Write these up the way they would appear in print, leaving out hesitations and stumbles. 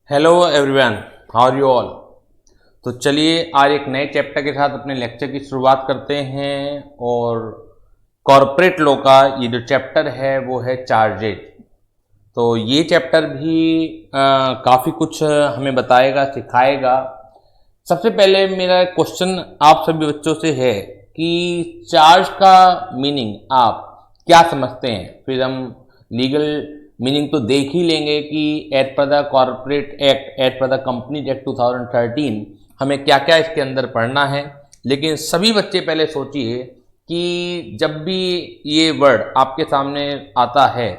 Hello everyone, how are you all. तो चलिए आज एक नए चैप्टर के साथ अपने लेक्चर की शुरुआत करते हैं। और कॉरपोरेट लॉ का ये जो चैप्टर है वो है चार्जेज। तो ये चैप्टर भी काफ़ी कुछ हमें बताएगा, सिखाएगा। सबसे पहले मेरा क्वेश्चन आप सभी बच्चों से है कि चार्ज का मीनिंग आप क्या समझते हैं। फिर हम लीगल मीनिंग तो देख ही लेंगे कि as per the corporate act, as per the companies act 2013 हमें क्या क्या इसके अंदर पढ़ना है। लेकिन सभी बच्चे पहले सोचिए कि जब भी ये वर्ड आपके सामने आता है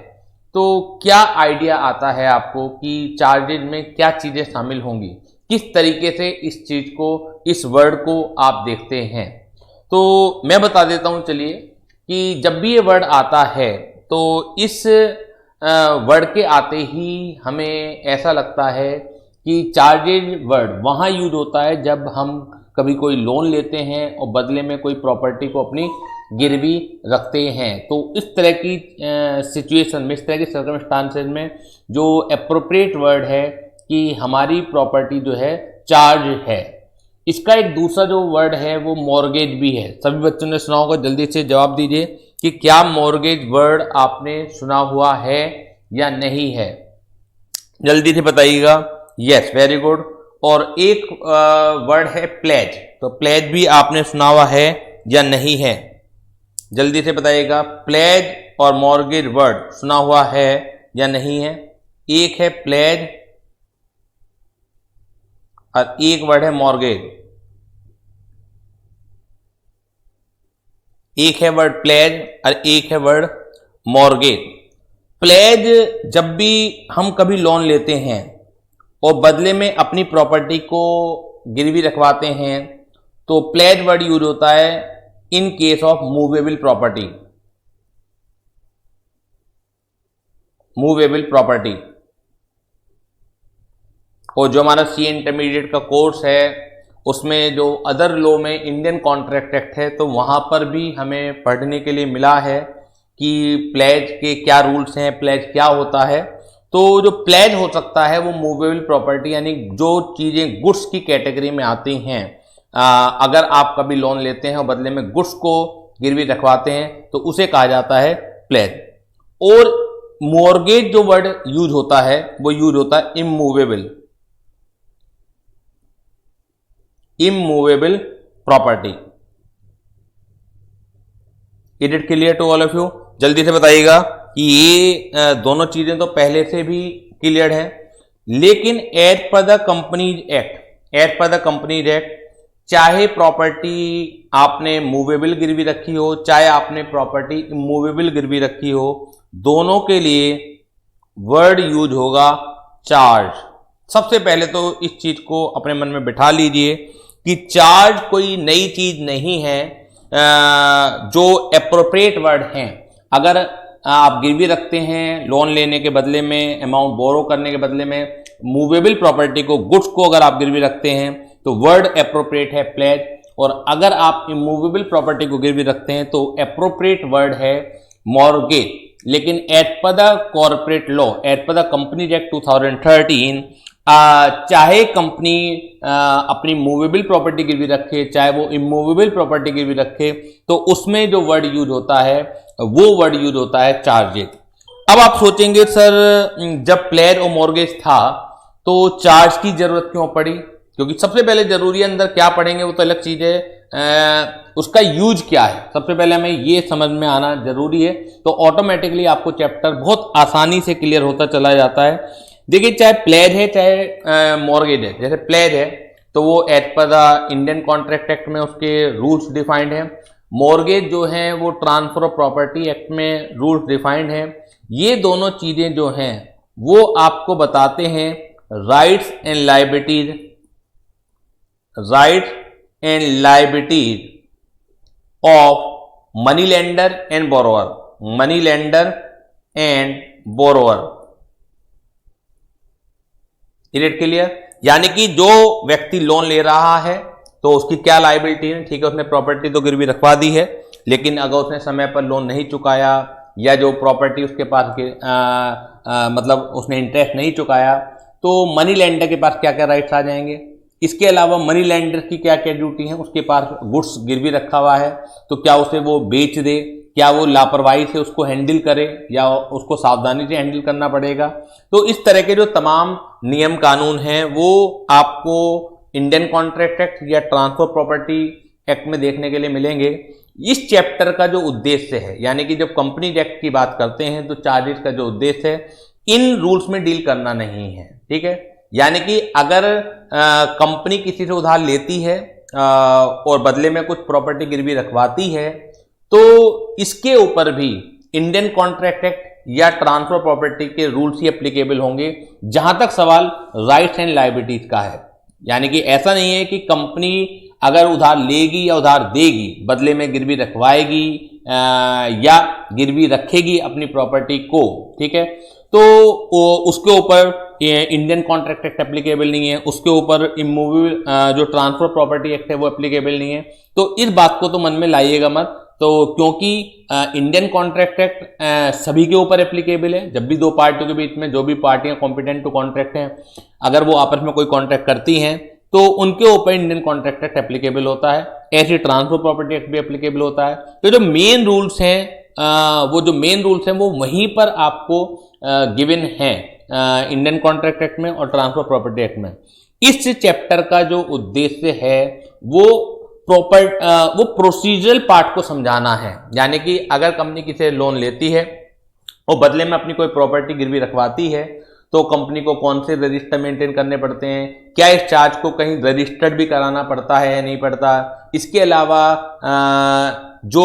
तो क्या आइडिया आता है आपको कि चार्जेज में क्या चीज़ें शामिल होंगी, किस तरीके से इस चीज़ को, इस वर्ड को आप देखते हैं। तो मैं बता देता हूँ चलिए कि जब भी ये वर्ड आता है तो इस वर्ड के आते ही हमें ऐसा लगता है कि चार्जेज वर्ड वहाँ यूज होता है जब हम कभी कोई लोन लेते हैं और बदले में कोई प्रॉपर्टी को अपनी गिरवी रखते हैं। तो इस तरह की सिचुएशन में, इस तरह की सर्कमस्टांसेस में जो एप्रोप्रिएट वर्ड है कि हमारी प्रॉपर्टी जो है चार्ज है। इसका एक दूसरा जो वर्ड है वो मॉर्गेज भी है। सभी बच्चों ने सुना होगा, जल्दी से जवाब दीजिए कि क्या मॉर्गेज वर्ड आपने सुना हुआ है या नहीं है। जल्दी से बताइएगा। Yes, very good. और एक वर्ड है प्लेज। तो प्लेज भी आपने सुना हुआ है या नहीं है, जल्दी से बताइएगा। प्लेज और मॉर्गेज वर्ड सुना हुआ है या नहीं है। एक है प्लेज और एक वर्ड है मॉर्गेज। एक है वर्ड प्लेज और एक है वर्ड मॉर्गेज। प्लेज जब भी हम कभी लोन लेते हैं और बदले में अपनी प्रॉपर्टी को गिरवी रखवाते हैं तो प्लेज वर्ड यूज होता है in case of movable property. Movable property. और जो हमारा सी इंटरमीडिएट का कोर्स है उसमें जो अदर लॉ में इंडियन कॉन्ट्रैक्ट एक्ट है तो वहाँ पर भी हमें पढ़ने के लिए मिला है कि प्लेज के क्या रूल्स हैं, प्लेज क्या होता है। तो जो प्लेज हो सकता है वो मूवेबल प्रॉपर्टी, यानी जो चीज़ें गुड्स की कैटेगरी में आती हैं। अगर आप कभी लोन लेते हैं और बदले में गुड्स को गिरवी रखवाते हैं तो उसे कहा जाता है प्लेज। और मॉर्गेज जो वर्ड यूज होता है वो यूज होता है immovable. Immovable property. It it clear to all of you. जल्दी से बताइएगा कि ये दोनों चीजें तो पहले से भी क्लियर है। लेकिन as per the companies act, as per the companies act, चाहे प्रॉपर्टी आपने मूवेबल गिरवी रखी हो चाहे आपने प्रॉपर्टी इमूवेबल गिरवी रखी हो, दोनों के लिए वर्ड यूज होगा चार्ज। सबसे पहले तो इस चीज को अपने मन में बिठा लीजिए कि चार्ज कोई नई चीज नहीं है। जो एप्रोप्रिएट वर्ड हैं, अगर आप गिरवी रखते हैं लोन लेने के बदले में, अमाउंट बोरो करने के बदले में, मूवेबल प्रॉपर्टी को, गुड्स को अगर आप गिरवी रखते हैं तो वर्ड एप्रोप्रिएट है प्लेज। और अगर आप इमूवेबल प्रॉपर्टी को गिरवी रखते हैं तो एप्रोप्रिएट वर्ड है मॉर्गेज। लेकिन as per the corporate law, as per the companies act 2013, चाहे कंपनी अपनी मूवेबल प्रॉपर्टी गिरवी रखे चाहे वो इमूवेबल प्रॉपर्टी गिरवी रखे, तो उसमें जो वर्ड यूज होता है वो वर्ड यूज होता है चार्जेज। अब आप सोचेंगे सर जब प्लेज और मॉर्गेज था तो चार्ज की जरूरत क्यों पड़ी। क्योंकि सबसे पहले जरूरी है, अंदर क्या पढ़ेंगे वो तो अलग चीज है, उसका यूज क्या है सबसे पहले हमें ये समझ में आना जरूरी है। तो ऑटोमेटिकली आपको चैप्टर बहुत आसानी से क्लियर होता चला जाता है। देखिए, चाहे प्लेज है चाहे मॉर्गेज है। जैसे प्लेज है तो वो as per the Indian contract act में उसके रूल्स डिफाइंड है। मॉर्गेज जो है वो ट्रांसफर ऑफ प्रॉपर्टी एक्ट में रूल्स डिफाइंड है। ये दोनों चीजें जो हैं वो आपको बताते हैं rights and liabilities, rights and liabilities of money lender and borrower, money lender and borrower. It clear. यानी कि जो व्यक्ति लोन ले रहा है तो उसकी क्या लायबिलिटी है। ठीक है, उसने प्रॉपर्टी तो गिरवी रखवा दी है, लेकिन अगर उसने समय पर लोन नहीं चुकाया या जो प्रॉपर्टी उसके पास मतलब उसने इंटरेस्ट नहीं चुकाया तो मनी लेंडर के पास क्या क्या राइट्स आ जाएंगे। इसके अलावा मनी लेंडर की क्या क्या ड्यूटी है, उसके पास गुड्स गिरवी रखा हुआ है तो क्या उसे वो बेच दे, क्या वो लापरवाही से उसको हैंडल करे या उसको सावधानी से हैंडल करना पड़ेगा। तो इस तरह के जो तमाम नियम कानून हैं वो आपको इंडियन कॉन्ट्रैक्ट एक्ट या ट्रांसफर प्रॉपर्टी एक्ट में देखने के लिए मिलेंगे। इस चैप्टर का जो उद्देश्य है, यानी कि जब कंपनी एक्ट की बात करते हैं तो चार्जेस का जो उद्देश्य है इन रूल्स में डील करना नहीं है, ठीक है। यानी कि अगर कंपनी किसी से उधार लेती है और बदले में कुछ प्रॉपर्टी गिरवी रखवाती है तो इसके ऊपर भी इंडियन कॉन्ट्रैक्ट एक्ट या ट्रांसफर प्रॉपर्टी के रूल्स ही एप्लीकेबल होंगे, जहां तक सवाल राइट्स एंड लायबिलिटीज का है। यानी कि ऐसा नहीं है कि कंपनी अगर उधार लेगी या उधार देगी बदले में गिरवी रखवाएगी या गिरवी रखेगी अपनी प्रॉपर्टी को, ठीक है, तो उसके ऊपर इंडियन कॉन्ट्रैक्ट एक्ट एप्लीकेबल नहीं है, उसके ऊपर इमूवेबल जो ट्रांसफर प्रॉपर्टी एक्ट है वो एप्लीकेबल नहीं है। तो इस बात को तो मन में लाइएगा मत, तो क्योंकि इंडियन कॉन्ट्रैक्ट एक्ट सभी के ऊपर एप्लीकेबल है। जब भी दो पार्टियों के बीच में जो भी पार्टियां कॉम्पिटेंट टू कॉन्ट्रैक्ट हैं अगर वो आपस में कोई कॉन्ट्रैक्ट करती हैं तो उनके ऊपर इंडियन कॉन्ट्रैक्ट एक्ट एप्लीकेबल होता है, ऐसे ट्रांसफर प्रॉपर्टी एक्ट भी एप्लीकेबल होता है। तो जो मेन रूल्स हैं वो वहीं पर आपको गिवन है इंडियन कॉन्ट्रैक्ट एक्ट में और ट्रांसफर प्रॉपर्टी एक्ट में। इस चैप्टर का जो उद्देश्य है वो प्रोसीजरल पार्ट को समझाना है। यानी कि अगर कंपनी किसी लोन लेती है और बदले में अपनी कोई प्रॉपर्टी गिरवी रखवाती है तो कंपनी को कौन से रजिस्टर मेंटेन करने पड़ते हैं, क्या इस चार्ज को कहीं रजिस्टर्ड भी कराना पड़ता है या नहीं पड़ता। इसके अलावा जो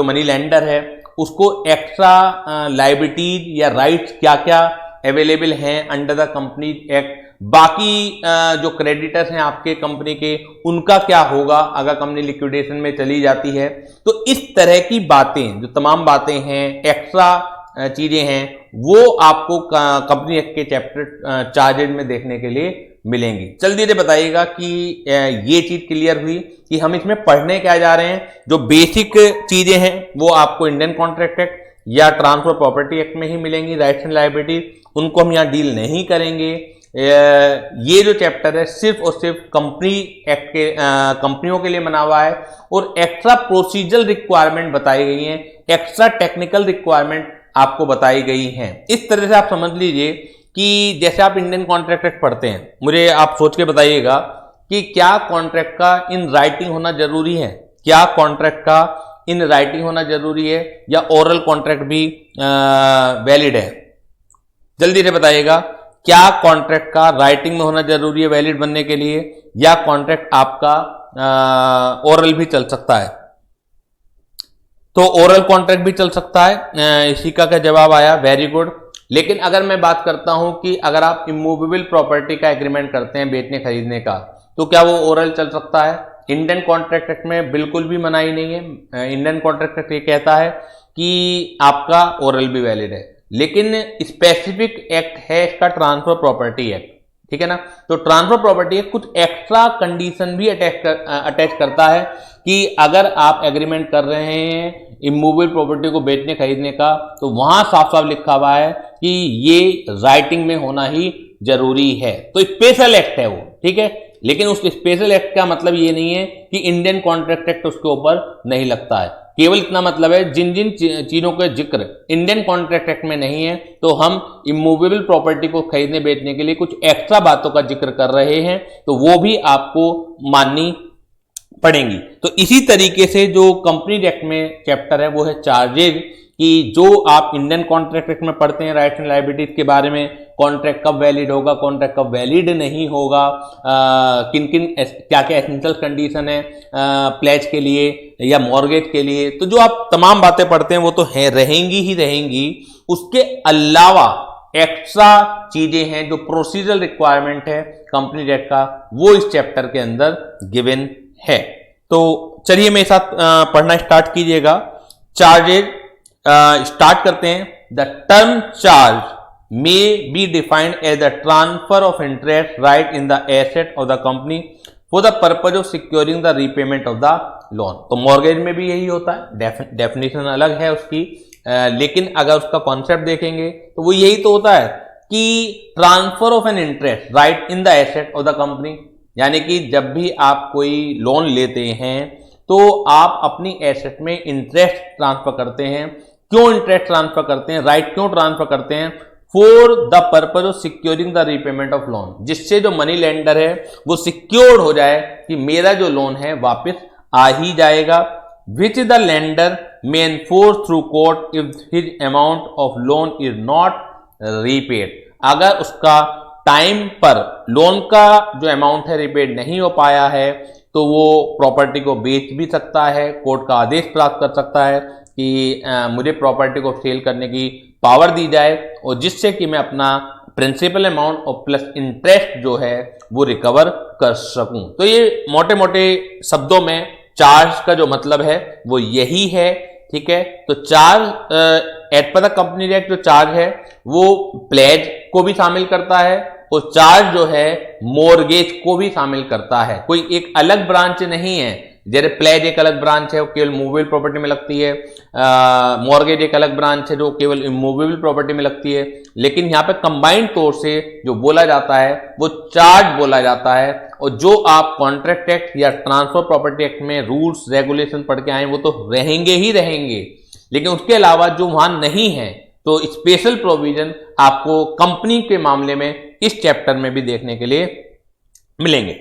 मनी लेंडर है उसको एक्स्ट्रा लायबिलिटीज या राइट्स क्या क्या अवेलेबल हैं अंडर द कंपनी एक्ट। बाकी जो क्रेडिटर्स हैं आपके कंपनी के उनका क्या होगा अगर कंपनी लिक्विडेशन में चली जाती है। तो इस तरह की बातें, जो तमाम बातें हैं, एक्स्ट्रा चीजें हैं, वो आपको कंपनी एक्ट के चैप्टर चार्जेज में देखने के लिए मिलेंगी। जल्दी से बताइएगा कि ये चीज क्लियर हुई कि हम इसमें पढ़ने क्या जा रहे हैं। जो बेसिक चीजें हैं वो आपको इंडियन कॉन्ट्रैक्ट एक्ट या ट्रांसफर प्रॉपर्टी एक्ट में ही मिलेंगी, राइट्स एंड लायबिलिटी, उनको हम यहाँ डील नहीं करेंगे। ये जो चैप्टर है सिर्फ और सिर्फ कंपनी एक्ट के कंपनियों के लिए बना हुआ है और एक्स्ट्रा प्रोसीजरल रिक्वायरमेंट बताई गई हैं, एक्स्ट्रा टेक्निकल रिक्वायरमेंट आपको बताई गई हैं। इस तरह से आप समझ लीजिए कि जैसे आप इंडियन कॉन्ट्रैक्ट एक्ट पढ़ते हैं, मुझे आप सोच के बताइएगा कि क्या कॉन्ट्रैक्ट का इन राइटिंग होना जरूरी है, क्या कॉन्ट्रैक्ट का इन राइटिंग होना जरूरी है या ओरल कॉन्ट्रैक्ट भी वैलिड है। जल्दी से बताइएगा, क्या कॉन्ट्रैक्ट का राइटिंग में होना जरूरी है वैलिड बनने के लिए या कॉन्ट्रैक्ट आपका ओरल भी चल सकता है। तो ओरल कॉन्ट्रैक्ट भी चल सकता है। इसी का क्या जवाब आया, वेरी गुड। लेकिन अगर मैं बात करता हूं कि अगर आप इमूवेबल प्रॉपर्टी का एग्रीमेंट करते हैं बेचने खरीदने का, तो क्या वो ओरल चल सकता है। इंडियन कॉन्ट्रैक्ट एक्ट में बिल्कुल भी मनाही नहीं है। इंडियन कॉन्ट्रैक्ट एक्ट ये कहता है कि आपका ओरल भी वैलिड है, लेकिन स्पेसिफिक एक्ट है इसका ट्रांसफर प्रॉपर्टी एक्ट, ठीक है ना। तो ट्रांसफर प्रॉपर्टी एक्ट कुछ एक्स्ट्रा कंडीशन भी अटैच करता है कि अगर आप एग्रीमेंट कर रहे हैं इमूवेबल प्रॉपर्टी को बेचने खरीदने का तो वहां साफ साफ लिखा हुआ है कि ये राइटिंग में होना ही जरूरी है। तो स्पेशल एक्ट है वो, ठीक है। लेकिन उस स्पेशल एक्ट का मतलब ये नहीं है कि इंडियन कॉन्ट्रैक्ट एक्ट उसके ऊपर नहीं लगता है। केवल इतना मतलब है जिन जिन चीजों का जिक्र इंडियन कॉन्ट्रैक्ट एक्ट में नहीं है तो हम इमूवेबल प्रॉपर्टी को खरीदने बेचने के लिए कुछ एक्स्ट्रा बातों का जिक्र कर रहे हैं, तो वो भी आपको माननी पड़ेंगी। तो इसी तरीके से जो कंपनी एक्ट में चैप्टर है वो है चार्जेज, कि जो आप इंडियन कॉन्ट्रैक्ट एक्ट में पढ़ते हैं राइट्स एंड लायबिलिटीज के बारे में, कॉन्ट्रैक्ट कब वैलिड होगा, कॉन्ट्रैक्ट कब वैलिड नहीं होगा, किन किन क्या क्या एसेंशियल कंडीशन है प्लेज के लिए या मॉर्गेज के लिए। तो जो आप तमाम बातें पढ़ते हैं वो तो है रहेंगी ही रहेंगी। उसके अलावा एक्स्ट्रा चीजें हैं जो प्रोसीजरल रिक्वायरमेंट है कंपनी एक्ट का, वो इस चैप्टर के अंदर गिवन है। तो चलिए मेरे साथ पढ़ना स्टार्ट कीजिएगा। चार्जेज स्टार्ट करते हैं। The term charge may be defined as the transfer of interest right in the asset of the company for the purpose of securing the repayment of the loan। तो mortgage में भी यही होता है, definition अलग है उसकी, लेकिन अगर उसका कॉन्सेप्ट देखेंगे तो वो यही तो होता है कि transfer of an interest right in the asset of the company, यानी कि जब भी आप कोई लोन लेते हैं तो आप अपनी एसेट में इंटरेस्ट ट्रांसफर करते हैं। क्यों इंटरेस्ट ट्रांसफर करते हैं, राइट क्यों ट्रांसफर करते हैं? For the purpose of securing the repayment of loan, जिससे जो मनी लेंडर है वो सिक्योर्ड हो जाए कि मेरा जो लोन है वापस आ ही जाएगा। Which the lender may enforce through court if his amount of loan is not repaid, अगर उसका टाइम पर लोन का जो अमाउंट है रिपेड नहीं हो पाया है तो वो प्रॉपर्टी को बेच भी सकता है, कोर्ट का आदेश प्राप्त कर सकता है कि मुझे प्रॉपर्टी को सेल करने की पावर दी जाए और जिससे कि मैं अपना प्रिंसिपल अमाउंट और प्लस इंटरेस्ट जो है वो रिकवर कर सकूं। तो ये मोटे मोटे शब्दों में चार्ज का जो मतलब है वो यही है, ठीक है। तो चार्ज एट पर द कंपनी एक्ट जो चार्ज है वो प्लेज को भी शामिल करता है और चार्ज जो है मॉर्गेज को भी शामिल करता है। कोई एक अलग ब्रांच नहीं है, जैसे प्लेज एक अलग ब्रांच है वो केवल मूवेबल प्रॉपर्टी में लगती है, मॉर्गेज एक अलग ब्रांच है जो केवल इमूवेबल प्रॉपर्टी में लगती है, लेकिन यहाँ पे कंबाइंड तौर से जो बोला जाता है वो चार्ज बोला जाता है। और जो आप कॉन्ट्रैक्ट एक्ट या ट्रांसफर प्रॉपर्टी एक्ट में रूल्स रेगुलेशन पढ़ के आए वो तो रहेंगे ही रहेंगे, लेकिन उसके अलावा जो वहां नहीं है तो स्पेशल प्रोविजन आपको कंपनी के मामले में इस चैप्टर में भी देखने के लिए मिलेंगे।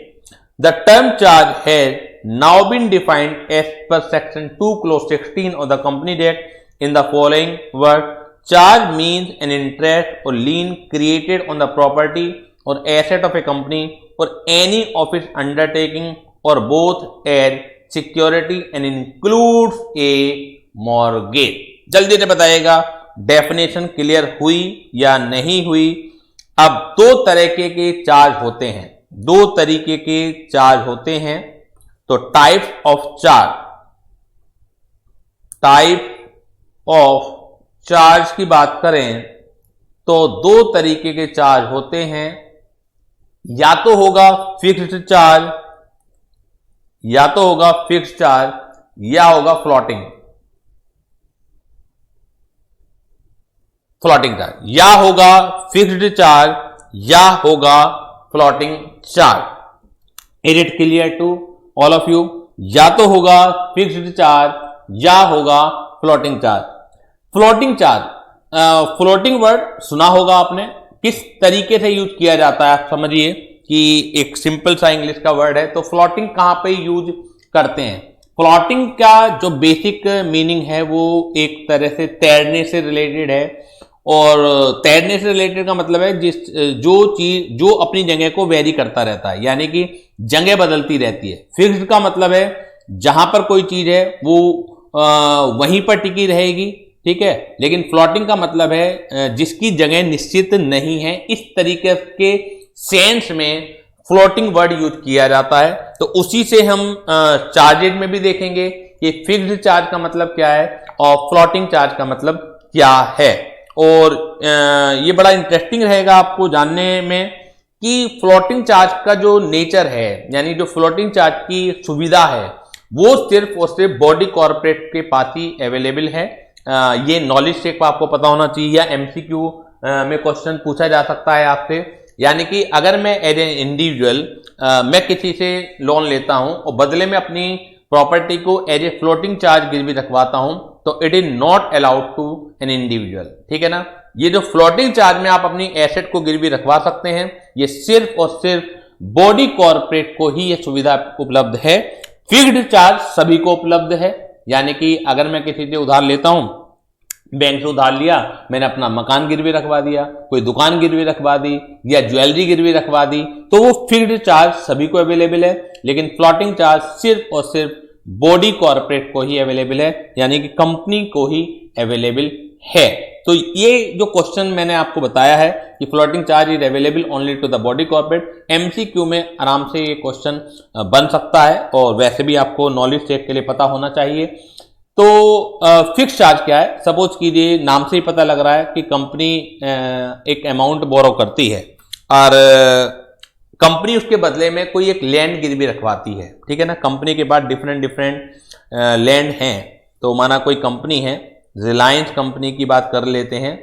The term charge has now been defined as per section 2 clause 16 of the Companies Act in the following word: charge means an interest or lien created on the property or asset of a company or any of its undertaking or both as security and includes a mortgage। जल्दी से बताइएगा definition clear हुई या नहीं हुई। अब दो तरीके के चार्ज होते हैं, दो तरीके के चार्ज होते हैं। तो टाइप ऑफ चार्ज की बात करें तो दो तरीके के चार्ज होते हैं, या तो होगा फिक्स्ड चार्ज, या तो होगा फिक्स्ड चार्ज या होगा फ्लोटिंग चार्ज, या होगा फिक्स्ड चार्ज या होगा floating charge. Is it clear to all of you? या तो होगा फिक्स्ड चार्ज या होगा फ्लोटिंग चार्ज। फ्लोटिंग वर्ड सुना होगा आपने, किस तरीके से यूज किया जाता है आप समझिए कि एक सिंपल सा इंग्लिश का वर्ड है। तो फ्लोटिंग कहां पे यूज करते हैं? फ्लोटिंग का जो बेसिक मीनिंग है वो एक तरह से तैरने से रिलेटेड है, और तैरने से रिलेटेड का मतलब है जो चीज जो अपनी जगह को वेरी करता रहता है, यानी कि जगह बदलती रहती है। फिक्स्ड का मतलब है जहां पर कोई चीज है वो वहीं पर टिकी रहेगी, ठीक है। लेकिन फ्लोटिंग का मतलब है जिसकी जगह निश्चित नहीं है। इस तरीके के सेंस में फ्लोटिंग वर्ड यूज किया जाता है। तो उसी से हम चार्जेज में भी देखेंगे कि फिक्स्ड चार्ज का मतलब क्या है और फ्लोटिंग चार्ज का मतलब क्या है। और ये बड़ा इंटरेस्टिंग रहेगा आपको जानने में कि फ्लोटिंग चार्ज का जो नेचर है, यानी जो फ्लोटिंग चार्ज की सुविधा है वो सिर्फ और सिर्फ बॉडी कॉर्पोरेट के पास ही अवेलेबल है। ये नॉलेज चेक आपको पता होना चाहिए, या एमसीक्यू में क्वेश्चन पूछा जा सकता है आपसे। यानी कि अगर मैं एज एन इंडिविजुअल मैं किसी से लोन लेता हूं और बदले में अपनी प्रॉपर्टी को एज ए फ्लोटिंग चार्ज गिरवी रखवाता हूं तो it is not allowed to an individual, ठीक है ना। ये जो फ्लोटिंग चार्ज में आप अपनी एसेट को गिरवी रखवा सकते हैं, ये सिर्फ और सिर्फ बॉडी कॉर्पोरेट को ही ये सुविधा उपलब्ध है। फिक्स्ड चार्ज सभी को उपलब्ध है, यानी कि अगर मैं किसी से उधार लेता हूं, बैंक से उधार लिया, मैंने अपना मकान गिरवी रखवा दिया, कोई दुकान गिरवी रखवा दी या ज्वेलरी गिरवी रखवा दी, तो वो फिक्स्ड चार्ज सभी को अवेलेबल है। लेकिन फ्लोटिंग चार्ज सिर्फ और सिर्फ बॉडी कॉर्पोरेट को ही अवेलेबल है, यानी कि कंपनी को ही अवेलेबल है। तो ये जो क्वेश्चन मैंने आपको बताया है कि floating charge is available only to the body corporate, MCQ में आराम से ये क्वेश्चन बन सकता है, और वैसे भी आपको नॉलेज चेक के लिए पता होना चाहिए। तो फिक्स चार्ज क्या है? सपोज कीजिए नाम से ही पता लग रहा है कि कंपनी एक अमाउंट बोरो करती है और कंपनी उसके बदले में कोई एक लैंड गिरवी रखवाती है, ठीक है ना। कंपनी के पास डिफरेंट लैंड हैं। तो माना कोई कंपनी है, रिलायंस कंपनी की बात कर लेते हैं,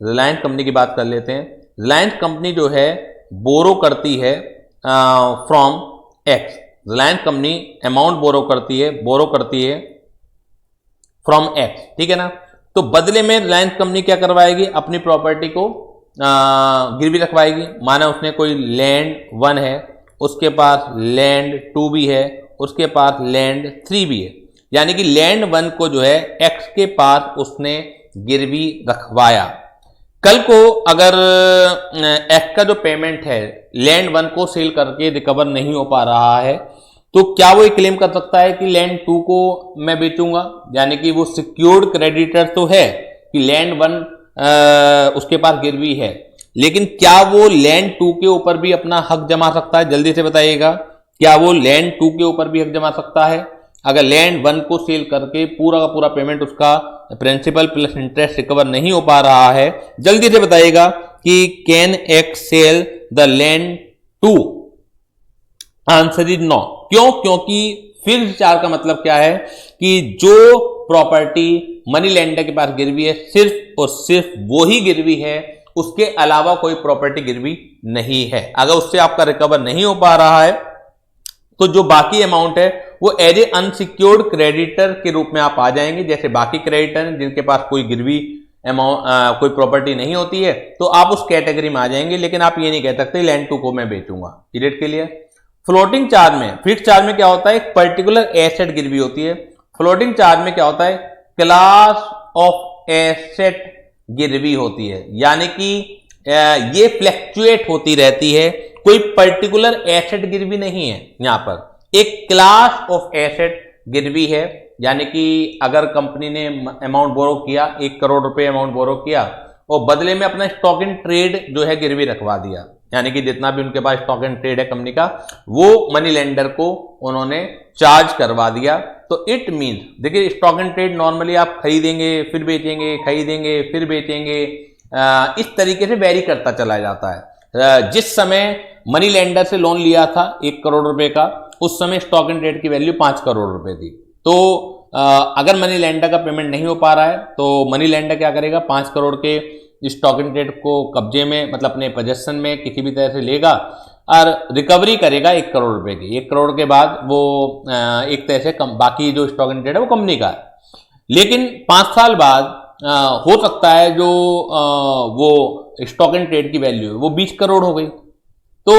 रिलायंस कंपनी की बात कर लेते हैं। रिलायंस कंपनी जो है बोरो करती है from X, Reliance company amount borrow करती है फ्रॉम एक्स, ठीक है ना। तो बदले में रिलायंस कंपनी क्या करवाएगी, अपनी प्रॉपर्टी को गिरवी रखवाएगी। माना उसने कोई लैंड 1 है, उसके पास लैंड 2 भी है, उसके पास लैंड 3 भी है, यानी कि लैंड 1 को जो है एक्स के पास उसने गिरवी रखवाया। कल को अगर एक्स का जो पेमेंट है लैंड 1 को सेल करके रिकवर नहीं हो पा रहा है, तो क्या वो क्लेम कर सकता है कि लैंड 2 को मैं बेचूंगा, यानी कि वो सिक्योर्ड क्रेडिटर तो है कि लैंड 1 उसके पास गिरवी है, लेकिन क्या वो लैंड 2 के ऊपर भी अपना हक जमा सकता है? जल्दी से बताइएगा, क्या वो लैंड 2 के ऊपर भी हक जमा सकता है? अगर लैंड 1 को सेल करके पूरा का पूरा पेमेंट उसका प्रिंसिपल प्लस इंटरेस्ट रिकवर नहीं हो पा रहा है, जल्दी से बताइएगा कि can X sell the land 2? Answer is no. क्यों? क्योंकि फिक्स्ड चार्ज का मतलब क्या है कि जो प्रॉपर्टी मनी लेंडर के पास गिरवी है सिर्फ और सिर्फ वो ही गिरवी है, उसके अलावा कोई प्रॉपर्टी गिरवी नहीं है। अगर उससे आपका रिकवर नहीं हो पा रहा है तो जो बाकी अमाउंट है वो एज ए अनसिक्योर्ड क्रेडिटर के रूप में आप आ जाएंगे। जैसे बाकी क्रेडिटर हैं जिनके पास कोई गिरवी अमाउंट कोई प्रॉपर्टी नहीं होती है, तो आप उस कैटेगरी में आ जाएंगे, लेकिन आप ये नहीं कह सकते लैंड 2 को मैं बेचूंगा। इट के लिए फ्लोटिंग चार्ज में, फिक्स्ड चार्ज में क्या होता है, एक पर्टिकुलर एसेट गिरवी होती है। फ्लोटिंग चार्ज में क्या होता है, क्लास ऑफ एसेट गिरवी होती है, यानी कि ये फ्लैक्चुएट होती रहती है, कोई पर्टिकुलर एसेट गिरवी नहीं है। यहां पर एक क्लास ऑफ एसेट गिरवी है, यानी कि अगर कंपनी ने अमाउंट बोरो किया, 1 करोड़ रुपए अमाउंट बोरो किया और बदले में अपना स्टॉक इन ट्रेड जो है गिरवी रखवा दिया, यानी कि जितना भी उनके पास स्टॉक एंड ट्रेड है कंपनी का, वो मनी लेंडर को उन्होंने चार्ज करवा दिया। तो इट मींस, देखिए स्टॉक एंड ट्रेड नॉर्मली आप खरीदेंगे फिर बेचेंगे, खरीदेंगे फिर बेचेंगे, इस तरीके से वेरी करता चला जाता है। जिस समय मनी लेंडर से लोन लिया था 1 करोड़ रुपए का, उस समय स्टॉक एंड ट्रेड की वैल्यू 5 करोड़ रुपए थी। तो अगर मनी लेंडर का पेमेंट नहीं हो पा रहा है तो मनी लेंडर क्या करेगा, 5 करोड़ के स्टॉक इन ट्रेड को कब्जे में, मतलब अपने पोजेशन में किसी भी तरह से लेगा और रिकवरी करेगा 1 करोड़ रुपए की। 1 करोड़ के बाद वो एक तरह से बाकी जो स्टॉक इन ट्रेड है वो कंपनी का है, लेकिन 5 साल बाद हो सकता है जो वो स्टॉक इन ट्रेड की वैल्यू है वो 20 करोड़ हो गई। तो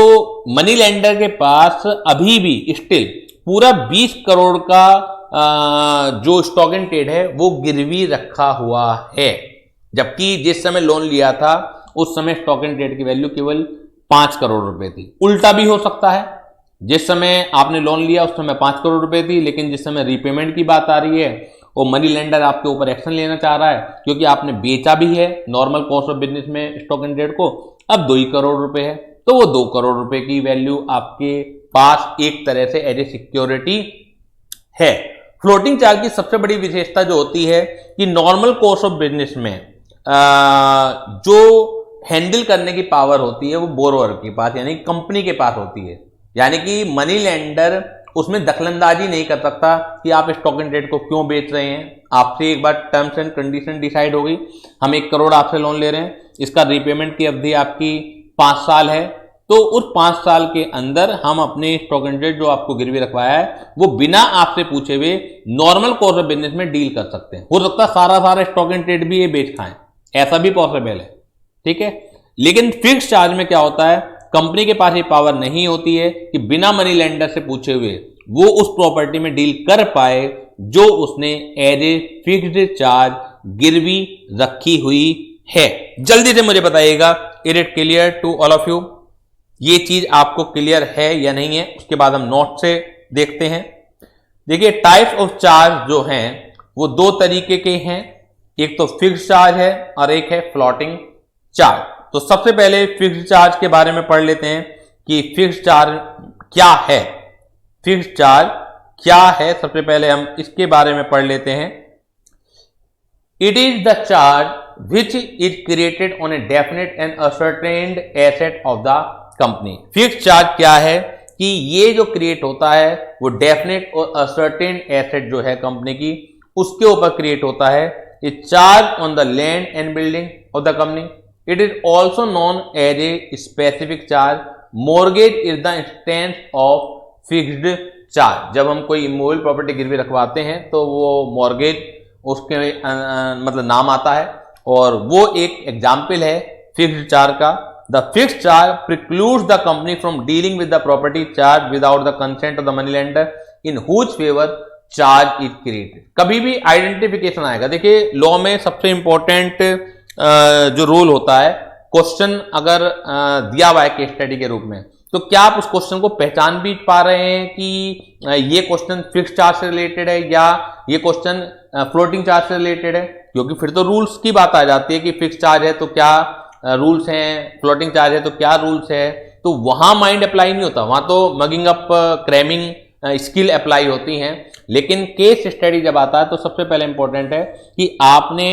मनी लेंडर के पास अभी भी स्टिल पूरा 20 करोड़ का जो स्टॉक इन ट्रेड है वो गिरवी रखा हुआ है, जबकि जिस समय लोन लिया था उस समय स्टॉक एंड ट्रेड की वैल्यू केवल 5 करोड़ रुपए थी। उल्टा भी हो सकता है, जिस समय आपने लोन लिया उस समय 5 करोड़ रुपए थी, लेकिन जिस समय रीपेमेंट की बात आ रही है और मनी लेंडर आपके ऊपर एक्शन लेना चाह रहा है क्योंकि आपने बेचा भी है नॉर्मल कॉस्ट ऑफ बिजनेस में स्टॉक एंड ट्रेड को, अब 2 ही करोड़ रुपए है, तो वो 2 करोड़ रुपए की वैल्यू आपके पास एक तरह से एज ए सिक्योरिटी है। फ्लोटिंग चार्ज की सबसे बड़ी विशेषता जो होती है कि नॉर्मल कोर्स ऑफ बिजनेस में जो हैंडल करने की पावर होती है वो बोरोअर के पास यानी कंपनी के पास होती है, यानी कि मनी लेंडर उसमें दखलंदाजी नहीं कर सकता कि आप स्टॉक इन ट्रेड को क्यों बेच रहे हैं। आपसे एक बार टर्म्स एंड कंडीशन डिसाइड हो गई, हम 1 करोड़ आपसे लोन ले रहे हैं, इसका रीपेमेंट की अवधि आपकी 5 साल है, तो उस 5 साल के अंदर हम अपने स्टॉक इन ट्रेड जो आपको गिरवी रखवाया है वो बिना आपसे पूछे हुए नॉर्मल कोर्स ऑफ बिजनेस में डील कर सकते हैं। हो सकता है सारा स्टॉक इन ट्रेड भी ये बेच खाएं, ऐसा भी पॉसिबल है, ठीक है। लेकिन फिक्स चार्ज में क्या होता है, कंपनी के पास ये पावर नहीं होती है कि बिना मनी लेंडर से पूछे हुए वो उस प्रॉपर्टी में डील कर पाए जो उसने एज ए फिक्स्ड चार्ज गिरवी रखी हुई है। जल्दी से मुझे बताइएगा, is it clear to all of you? ये चीज आपको क्लियर है या नहीं है? उसके बाद हम नोट से देखते हैं। देखिए टाइप्स ऑफ चार्ज जो हैं वो 2 तरीके के हैं, एक तो फिक्स्ड चार्ज है और एक है फ्लोटिंग चार्ज। तो सबसे पहले फिक्स्ड चार्ज के बारे में पढ़ लेते हैं कि फिक्स्ड चार्ज क्या है। फिक्स्ड चार्ज क्या है, सबसे पहले हम इसके बारे में पढ़ लेते हैं। It is the charge which is created on a definite and ascertained asset of the company. Fixed charge क्या है कि ये जो क्रिएट होता है वो डेफिनेट और असर्टेन्ड एसेट जो है कंपनी की उसके ऊपर क्रिएट होता है। It charge on the land and building of the company, it is also known as a specific charge. Mortgage is the instance of fixed charge. जब हम कोई इमूवेबल प्रॉपर्टी गिरवी रखवाते हैं तो वो मॉर्गेज उसके मतलब नाम आता है, और वो एक एग्जाम्पल है फिक्स्ड चार्ज का। The fixed charge precludes the company from dealing with the property charge without the consent of the money lender in whose favour charge is created. कभी भी आइडेंटिफिकेशन आएगा, देखिए लॉ में सबसे इंपॉर्टेंट जो rule होता है, क्वेश्चन अगर दिया हुआ है केस स्टडी के रूप में, तो क्या आप उस क्वेश्चन को पहचान भी पा रहे हैं कि ये क्वेश्चन फिक्स्ड चार्ज से रिलेटेड है या ये क्वेश्चन फ्लोटिंग चार्ज से रिलेटेड है? क्योंकि फिर तो रूल्स की बात आ जाती है कि फिक्स्ड चार्ज है तो क्या रूल्स हैं, फ्लोटिंग चार्ज है तो क्या रूल्स है। तो वहां माइंड अप्लाई नहीं होता, वहां तो mugging up cramming skill apply होती हैं। लेकिन केस स्टडी जब आता है तो सबसे पहले इंपॉर्टेंट है कि आपने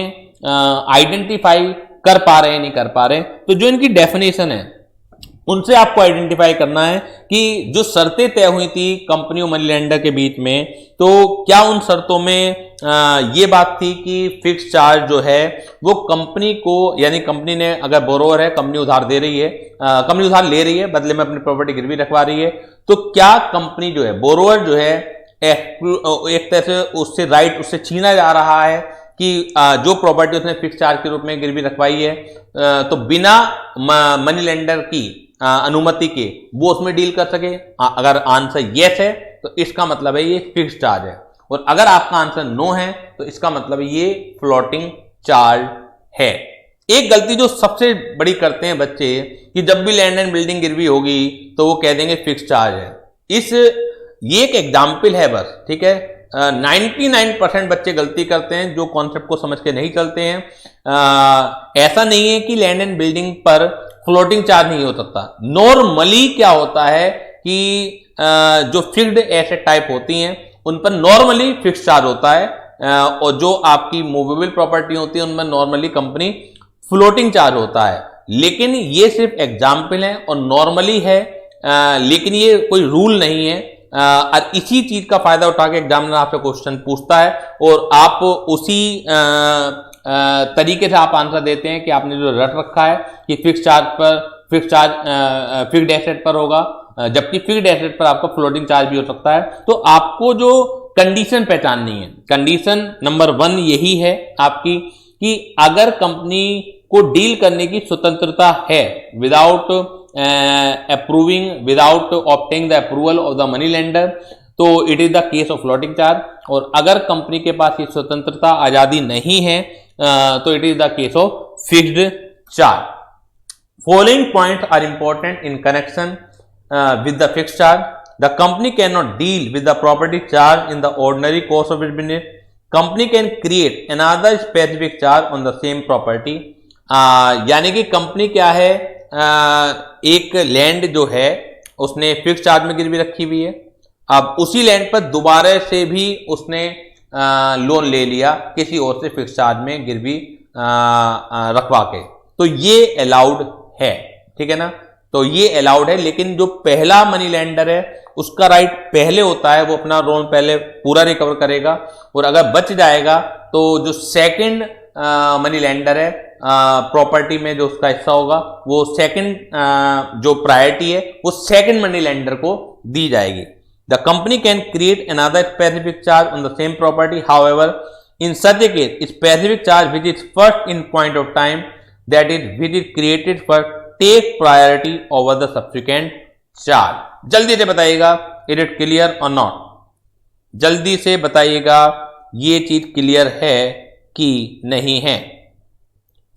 आइडेंटिफाई कर पा रहे हैं नहीं कर पा रहे। तो जो इनकी डेफिनेशन है उनसे आपको आइडेंटिफाई करना है कि जो शर्तें तय हुई थी कंपनी और मनी लेंडर के बीच में, तो क्या उन शर्तों में ये बात थी कि फिक्स चार्ज जो है वो कंपनी को, यानी कंपनी ने अगर बोरोवर है, कंपनी उधार दे रही है, कंपनी उधार ले रही है, बदले में अपनी प्रॉपर्टी गिरवी रखवा रही है, तो क्या कंपनी जो है, बोरोवर जो है एक तरह से उससे राइट उससे छीना जा रहा है कि जो प्रॉपर्टी उसने फिक्स चार्ज के रूप में गिरवी रखवाई है तो बिना मनी लेंडर की अनुमति के वो उसमें डील कर सके? अगर आंसर यस है तो इसका मतलब है ये फिक्स चार्ज है, और अगर आपका आंसर नो है तो इसका मतलब ये फ्लोटिंग चार्ज है। एक गलती जो सबसे बड़ी करते हैं बच्चे कि जब भी लैंड एंड बिल्डिंग गिरवी होगी तो वो कह देंगे फिक्स चार्ज है। ये एक एग्जाम्पल है बस, ठीक है। 99% बच्चे गलती करते हैं जो कॉन्सेप्ट को समझ के नहीं चलते हैं। ऐसा नहीं है कि लैंड एंड बिल्डिंग पर फ्लोटिंग चार्ज नहीं हो सकता। नॉर्मली क्या होता है कि जो फिक्स्ड एसेट टाइप होती हैं उन पर नॉर्मली फिक्स चार्ज होता है, और जो आपकी मूवेबल प्रॉपर्टी होती है उनमें नॉर्मली कंपनी फ्लोटिंग चार्ज होता है। लेकिन ये सिर्फ एग्जाम्पल है और नॉर्मली है, लेकिन ये कोई रूल नहीं है। और इसी चीज का फायदा उठा के एग्जामिनर आपसे क्वेश्चन पूछता है और आप उसी तरीके से आप आंसर देते हैं कि आपने जो रट रखा है कि फिक्स चार्ज फिक्स्ड एसेट पर होगा, जबकि फिक्स्ड एसेट पर आपका फ्लोटिंग चार्ज भी हो सकता है। तो आपको जो कंडीशन पहचाननी है, कंडीशन नंबर 1 यही है आपकी कि अगर कंपनी को डील करने की स्वतंत्रता है without obtaining the approval of the money lender, तो it is the case of floating charge. और अगर कंपनी के पास ये स्वतंत्रता आजादी नहीं है तो it is the case of fixed charge. Following points are important in connection with the fixed charge. The company cannot deal with the property charge in the ordinary course of its business. Company can create another specific charge on the same property. यानी कि company क्या है, एक land जो है उसने fix charge में गिरवी रखी हुई है, अब उसी लैंड पर दोबारा से भी उसने लोन ले लिया किसी और से फिक्स चार्ज में गिरवी रखवा के, तो ये अलाउड है, ठीक है ना। तो ये अलाउड है, लेकिन जो पहला मनी लेंडर है उसका राइट पहले होता है, वो अपना लोन पहले पूरा रिकवर करेगा, और अगर बच जाएगा तो जो सेकंड मनी लेंडर है प्रॉपर्टी में जो उसका हिस्सा होगा वो सेकंड जो प्रायोरिटी है वो सेकंड मनी लेंडर को दी जाएगी। The company can create another specific charge on the same property, however in such a case specific charge which is first in point of time that is which is created for take priority over the subsequent charge. जल्दी से बताइएगा, it is clear और not? जल्दी से बताइएगा ये चीज clear है कि नहीं है,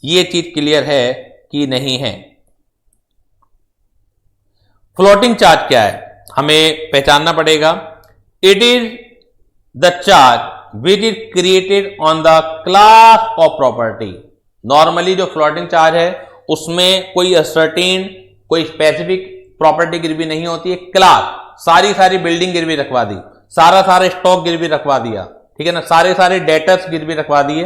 ये चीज क्लियर है कि नहीं है। फ्लोटिंग चार्ज क्या है हमें पहचानना पड़ेगा। It is the charge which is created on the class of property. Normally जो फ्लोटिंग चार्ज है उसमें कोई सर्टेन कोई स्पेसिफिक प्रॉपर्टी गिरवी नहीं होती है, क्लास सारी बिल्डिंग गिरवी रखवा दी, सारा स्टॉक गिरवी रखवा दिया, ठीक है ना, सारे डेटर्स गिरवी रखवा दिए।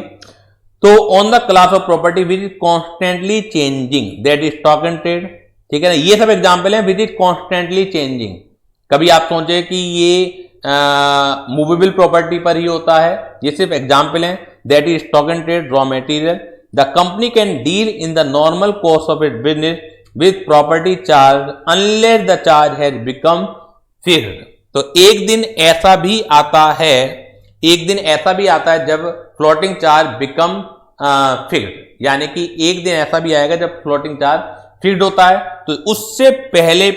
तो on the class of property which is constantly changing that is stock and trade, ठीक है ना, ये सब एग्जाम्पल है विच इज कॉन्स्टेंटली चेंजिंग। कभी आप सोचे कि ये मूवेबल प्रॉपर्टी पर ही होता है, ये सिर्फ एग्जाम्पल है। That is stock and trade, raw material, the company can deal in the normal course of it business with property charge unless the charge has become fixed. तो एक दिन ऐसा भी आता है जब फ्लोटिंग चार्ज बिकम फिक्स्ड, यानी कि एक दिन ऐसा भी आएगा जब फ्लोटिंग चार्ज फिक्स्ड होता है। तो उससे पहले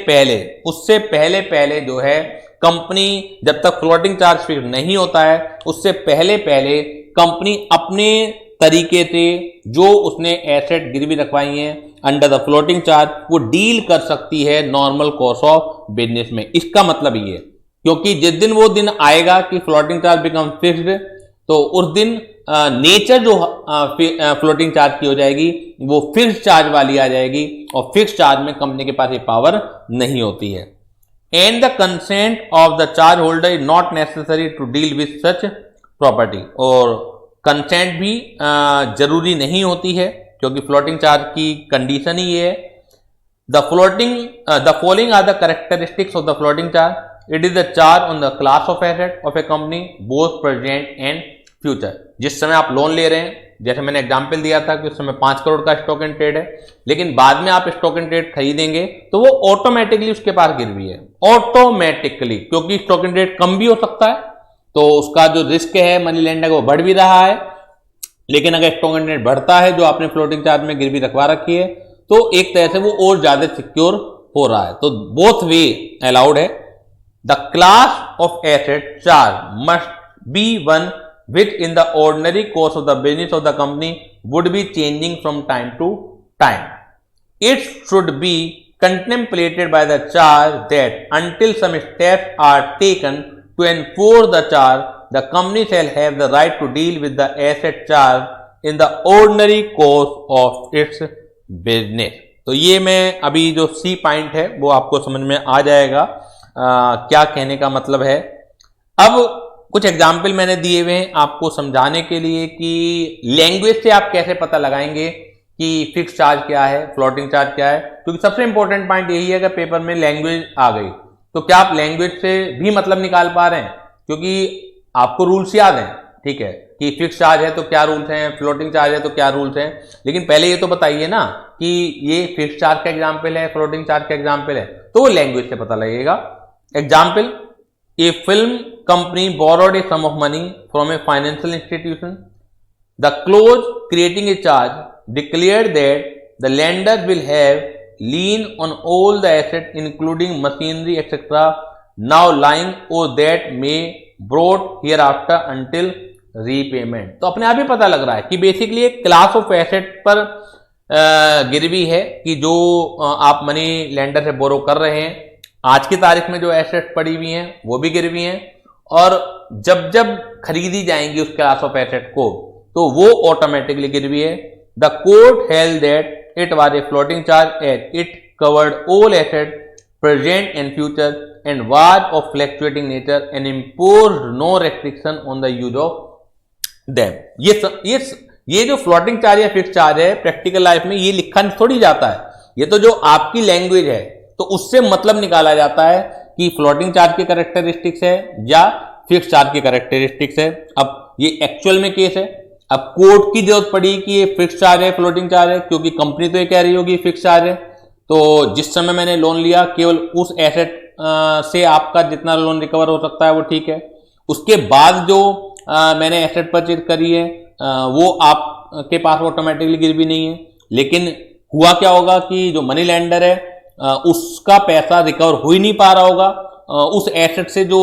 जो है कंपनी, जब तक फ्लोटिंग चार्ज फिक्स्ड नहीं होता है, उससे पहले कंपनी अपने तरीके से जो उसने एसेट गिरवी रखवाई हैं अंडर द फ्लोटिंग चार्ज, वो डील कर सकती है नॉर्मल कोर्स ऑफ बिजनेस में। इसका मतलब ये है, क्योंकि जिस दिन वो दिन आएगा कि फ्लोटिंग चार्ज बिकम फिक्स्ड, तो उस दिन नेचर जो फ्लोटिंग चार्ज की हो जाएगी वो फिक्स्ड चार्ज वाली आ जाएगी, और फिक्स्ड चार्ज में कंपनी के पास ये पावर नहीं होती है। And the consent of the charge holder is not necessary to deal with such property. और कंसेंट भी जरूरी नहीं होती है, क्योंकि फ्लोटिंग चार्ज की कंडीशन ही ये है। The following are the characteristics of the floating charge. It is the charge on the class of asset of a company both present and future. जिस समय आप लोन ले रहे हैं, जैसे मैंने एग्जांपल दिया था कि उस समय 5 करोड़ का स्टॉक एंड ट्रेड है, लेकिन बाद में आप स्टॉक एंड ट्रेड खरीदेंगे तो वो ऑटोमेटिकली उसके पास गिरवी है, ऑटोमेटिकली, क्योंकि स्टॉक एंड ट्रेड कम भी हो सकता है, तो उसका जो रिस्क है मनी लेंडर का वो बढ़ भी रहा है। लेकिन अगर स्टॉक एंड ट्रेड बढ़ता है जो आपने फ्लोटिंग चार्ज में गिरवी रखवा रखी है, तो एक तरह से वो और ज्यादा सिक्योर हो रहा है। तो बोथ वे अलाउड है। The class of asset charge must be one which in the ordinary course of the business of the company would be changing from time to time. It should be contemplated by the charge that until some steps are taken to enforce the charge, the company shall have the right to deal with the asset charge in the ordinary course of its business. तो ये मैं अभी जो C point है वो आपको समझ में आ जाएगा क्या कहने का मतलब है। अब कुछ एग्जाम्पल मैंने दिए हुए हैं आपको समझाने के लिए कि लैंग्वेज से आप कैसे पता लगाएंगे कि फिक्स चार्ज क्या है, फ्लोटिंग चार्ज क्या है। क्योंकि सबसे इंपॉर्टेंट पॉइंट यही है कि पेपर में लैंग्वेज आ गई तो क्या आप लैंग्वेज से भी मतलब निकाल पा रहे हैं, क्योंकि आपको रूल्स याद हैं, ठीक है, कि फिक्स चार्ज है तो क्या रूल्स हैं, फ्लोटिंग चार्ज है तो क्या रूल्स हैं। लेकिन पहले ये तो बताइए ना कि ये फिक्स चार्ज का एग्जाम्पल है, फ्लोटिंग चार्ज का एग्जाम्पल है, तो वो लैंग्वेज से पता लगेगा। Example, a film company borrowed a sum of money from a financial institution. The clause creating a charge declared that the lender will have lien on all the assets including machinery etc. now lying or that may brought hereafter until repayment. तो अपने आप ही पता लग रहा है कि basically एक class of asset पर गिरवी है कि जो आप मनी लेंडर से बोरो कर रहे हैं, आज की तारीख में जो एसेट पड़ी हुई हैं वो भी गिरवी हैं, और जब जब खरीदी जाएंगी उस क्लास ऑफ एसेट को तो वो ऑटोमेटिकली गिरवी है। The court held that it was a floating charge at it covered all asset present and future and was of fluctuating nature and imposed no restriction on the use of them. ये जो floating charge या fix charge है practical life में ये लिखा थोड़ी जाता है, ये तो जो आपकी लैंग्वेज है तो उससे मतलब निकाला जाता है कि फ्लोटिंग चार्ज की कैरेक्टरिस्टिक्स है या फिक्स चार्ज की कैरेक्टरिस्टिक्स है। अब ये एक्चुअल में केस है, अब कोर्ट की जरूरत पड़ी कि ये फिक्स चार्ज है, फ्लोटिंग चार्ज है, क्योंकि कंपनी तो ये कह रही होगी फिक्स चार्ज है। तो जिस समय मैंने लोन लिया केवल उस एसेट से आपका जितना लोन रिकवर हो सकता है वो ठीक है, उसके बाद जो मैंने एसेट परचेज करी है वो आपके पास ऑटोमेटिकली गिरवी नहीं है। लेकिन हुआ क्या होगा कि जो मनी लेंडर है उसका पैसा रिकवर हो ही नहीं पा रहा होगा उस एसेट से जो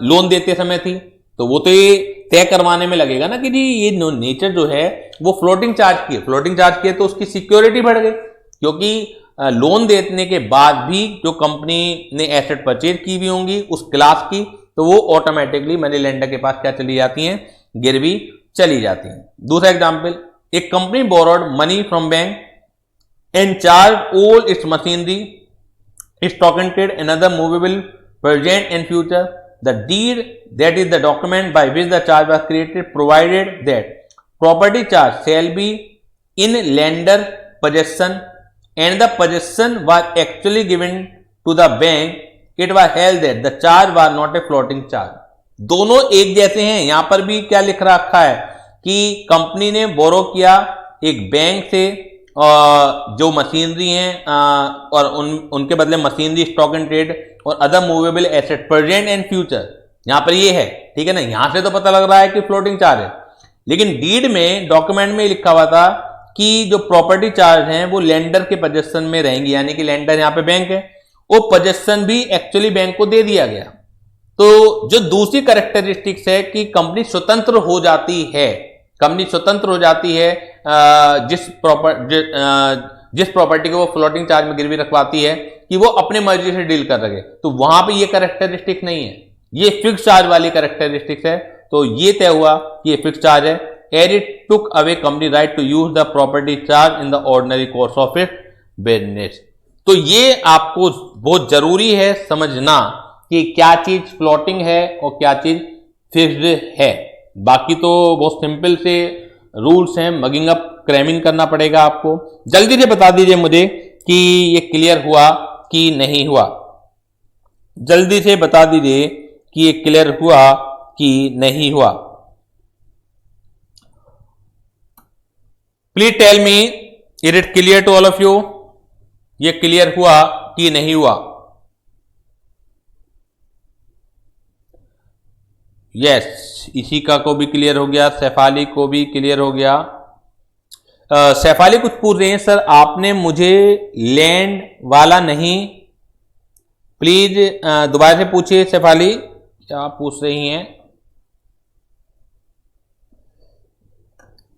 लोन देते समय थी, तो वो तो ये तय करवाने में लगेगा ना कि जी ये नेचर जो है वो फ्लोटिंग चार्ज की है, फ्लोटिंग चार्ज की है तो उसकी सिक्योरिटी बढ़ गई, क्योंकि लोन देने के बाद भी जो कंपनी ने एसेट परचेज की हुई होंगी उस क्लास की, तो वो ऑटोमेटिकली मनी लेंडर के पास क्या चली जाती हैं, गिरवी चली जाती हैं। दूसरा एग्जाम्पल, एक company borrowed money from bank and charge all its machinery, stock and trade, and other movable present and future. The deed, that is the document by which the charge was created, provided that property charge shall be in lender possession and the possession was actually given to the bank. It was held that the charge was not a floating charge. दोनों एक जैसे हैं। यहां पर भी क्या लिख रखा है कि कंपनी ने बोरो किया एक बैंक से जो मशीनरी हैं और उनके बदले मशीनरी, स्टॉक एंड ट्रेड और other movable asset present and future, यहां पर ये है, ठीक है ना। यहां से तो पता लग रहा है कि फ्लोटिंग चार्ज है, लेकिन डीड में, डॉक्यूमेंट में लिखा हुआ था कि जो प्रॉपर्टी चार्ज हैं वो लेंडर के पोजेशन में रहेंगी, यानी कि लेंडर यहां पे बैंक है, वो पोजेशन भी एक्चुअली बैंक को दे दिया गया। तो जो दूसरी कैरेक्टरिस्टिक्स है कि कंपनी स्वतंत्र हो जाती है, कंपनी स्वतंत्र हो जाती है जिस प्रॉपर्टी को वो फ्लोटिंग चार्ज में गिरवी रखवाती है कि वो अपने मर्जी से डील कर सके, तो वहां पे ये कैरेक्टरिस्टिक नहीं है, ये फिक्स चार्ज वाली कैरेक्टरिस्टिक्स है। तो ये तय हुआ कि ये फिक्स चार्ज है। As it took away company right to use the property charge in the ordinary course of it business. तो ये आपको बहुत जरूरी है समझना कि क्या चीज फ्लोटिंग है और क्या चीज फिक्स्ड है। बाकी तो बहुत सिंपल से रूल्स हैं, मगिंग अप क्रैमिंग करना पड़ेगा आपको। जल्दी से बता दीजिए मुझे कि ये क्लियर हुआ कि नहीं हुआ, जल्दी से बता दीजिए कि ये क्लियर हुआ कि नहीं हुआ। Please tell me, is it clear to all of you? ये क्लियर हुआ कि नहीं हुआ? यस, इसी का को भी क्लियर हो गया, सैफाली को भी क्लियर हो गया। सैफाली कुछ पूछ रहे हैं, सर आपने मुझे लैंड वाला नहीं, प्लीज दोबारा से पूछिए सैफाली, क्या पूछ रही हैं?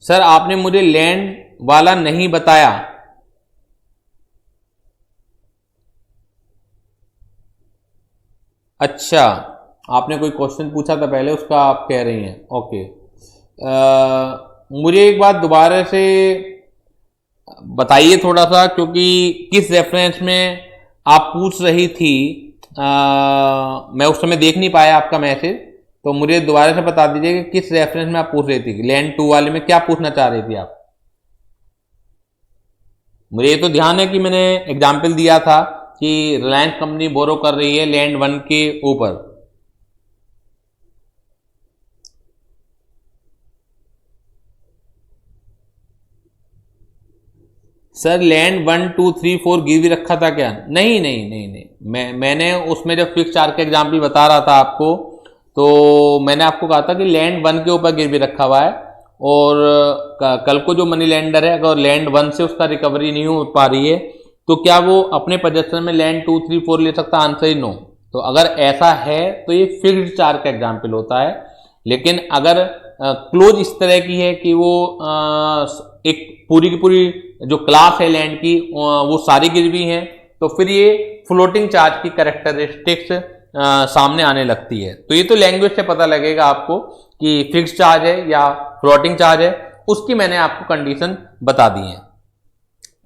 सर आपने मुझे लैंड वाला नहीं बताया। अच्छा, आपने कोई क्वेश्चन पूछा था पहले, उसका आप कह रही हैं, ओके। मुझे एक बात दोबारा से बताइए थोड़ा सा, क्योंकि किस रेफरेंस में आप पूछ रही थी, मैं उस समय देख नहीं पाया आपका मैसेज, तो मुझे दोबारा से बता दीजिए कि किस रेफरेंस में आप पूछ रही थी, लैंड 2 वाले में क्या पूछना चाह रही थी आप? मुझे ये तो ध्यान है कि मैंने एग्जाम्पल दिया था कि रिलायंस कंपनी बोरो कर रही है लैंड 1 के ऊपर। सर लैंड 1 2 3 4 गिरवी रखा था क्या? नहीं नहीं नहीं नहीं, मैंने उसमें जब फिक्स चार्ज का एग्जाम्पल बता रहा था आपको, तो मैंने आपको कहा था कि लैंड 1 के ऊपर गिरवी रखा हुआ है, और कल को जो मनी लैंडर है अगर लैंड 1 से उसका रिकवरी नहीं हो पा रही है तो क्या वो अपने पोजेशन में लैंड 2 3 4 ले सकता? आंसर ही नो। तो अगर ऐसा है तो ये फिक्स्ड चार्ज का एग्जाम्पल होता है। लेकिन अगर क्लोज इस तरह की है कि वो एक पूरी की पूरी जो क्लास है लैंड की वो सारी गिरवी हैं, तो फिर ये फ्लोटिंग चार्ज की कैरेक्टरिस्टिक्स सामने आने लगती है। तो ये तो लैंग्वेज से पता लगेगा आपको कि फिक्स्ड चार्ज है या फ्लोटिंग चार्ज है, उसकी मैंने आपको कंडीशन बता दी है।